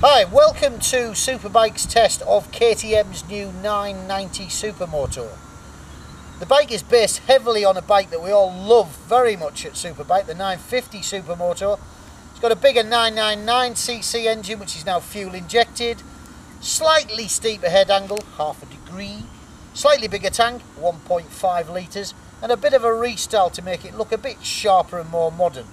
Hi, welcome to Superbike's test of KTM's new 990 Supermoto. The bike is based heavily on a bike that we all love very much at Superbike, the 950 Supermoto. It's got a bigger 999cc engine which is now fuel injected, slightly steeper head angle, half a degree, slightly bigger tank, 1.5 litres, and a bit of a restyle to make it look a bit sharper and more modern.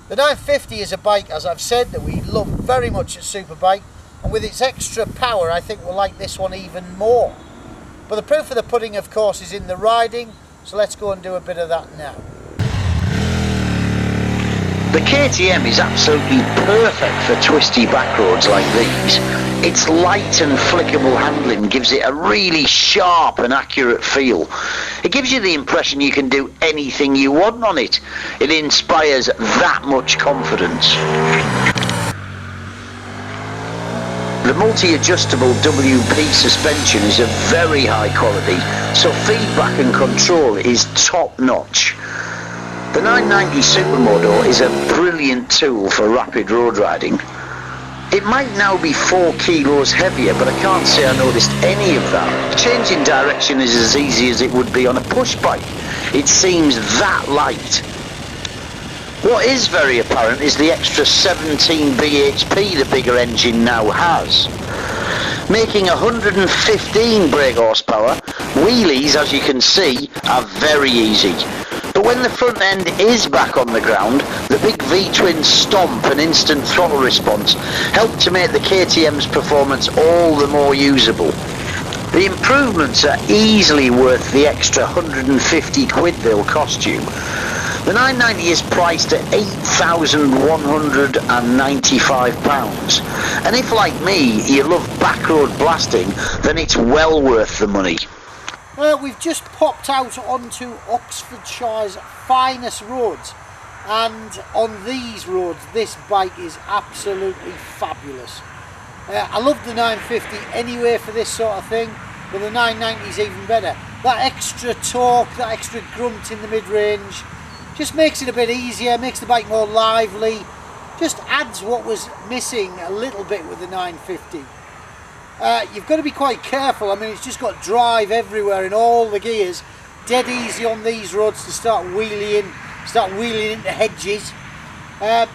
The 950 is a bike, as I've said, that we love very much at Superbike, and with its extra power I think we'll like this one even more. But the proof of the pudding, of course, is in the riding, so let's go and do a bit of that now. The KTM is absolutely perfect for twisty back roads like these. Its light and flickable handling gives it a really sharp and accurate feel. It gives you the impression you can do anything you want on it. It inspires that much confidence. The multi-adjustable WP suspension is of very high quality, so feedback and control is top notch. The 990 Supermoto is a brilliant tool for rapid road riding. It might now be 4 kilos heavier, but I can't say I noticed any of that. Changing direction is as easy as it would be on a push bike. It seems that light. What is very apparent is the extra 17 bhp the bigger engine now has. Making 115 brake horsepower, wheelies, as you can see, are very easy. But when the front end is back on the ground, the big V-twin stomp and instant throttle response help to make the KTM's performance all the more usable. The improvements are easily worth the extra 150 quid they'll cost you. The 990 is priced at £8,195, and if, like me, you love backroad blasting, then it's well worth the money. Well, we've just popped out onto Oxfordshire's finest roads, and on these roads this bike is absolutely fabulous. I love the 950 anyway for this sort of thing, but the 990 is even better. That extra torque, that extra grunt in the mid-range, just makes it a bit easier, makes the bike more lively, just adds what was missing a little bit with the 950. You've got to be quite careful. I mean, it's just got drive everywhere in all the gears. Dead easy on these roads to start wheeling into hedges. The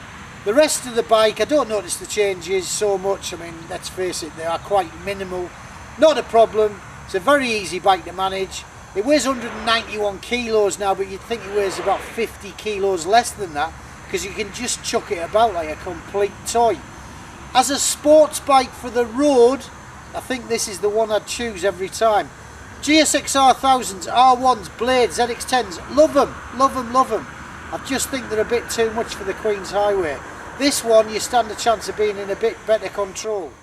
rest of the bike, I don't notice the changes so much. I mean, let's face it, they are quite minimal. Not a problem. It's a very easy bike to manage. It weighs 191 kilos now, but you'd think it weighs about 50 kilos less than that, because you can just chuck it about like a complete toy. As a sports bike for the road, I think this is the one I'd choose every time. GSXR 1000s, R1s, Blades, ZX10s, love them, love them, love them. I just think they're a bit too much for the Queen's Highway. This one, you stand a chance of being in a bit better control.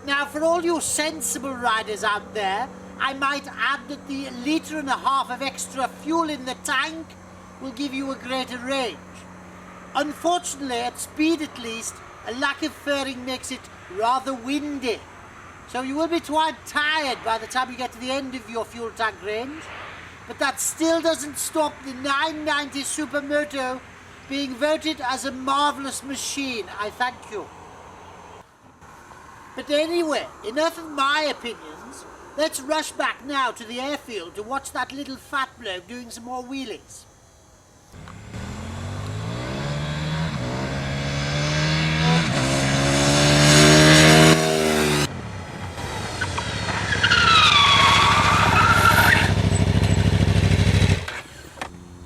Now, for all you sensible riders out there, I might add that the 1.5 litres of extra fuel in the tank will give you a greater range. Unfortunately, at speed at least, a lack of fairing makes it rather windy. So you will be quite tired by the time you get to the end of your fuel tank range. But that still doesn't stop the 990 Supermoto being voted as a marvellous machine. I thank you. But anyway, enough of my opinions. Let's rush back now to the airfield to watch that little fat bloke doing some more wheelies.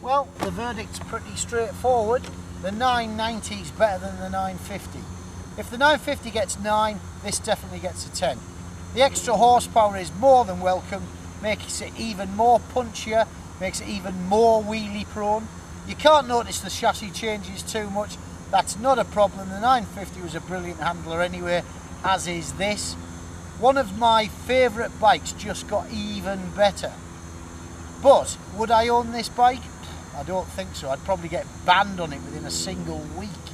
Well, the verdict's pretty straightforward. The 990 is better than the 950. If the 950 gets 9, this definitely gets a 10. The extra horsepower is more than welcome, makes it even more punchier, makes it even more wheelie prone. You can't notice the chassis changes too much, that's not a problem. The 950 was a brilliant handler anyway, as is this. One of my favourite bikes just got even better. But would I own this bike? I don't think so. I'd probably get banned on it within a single week.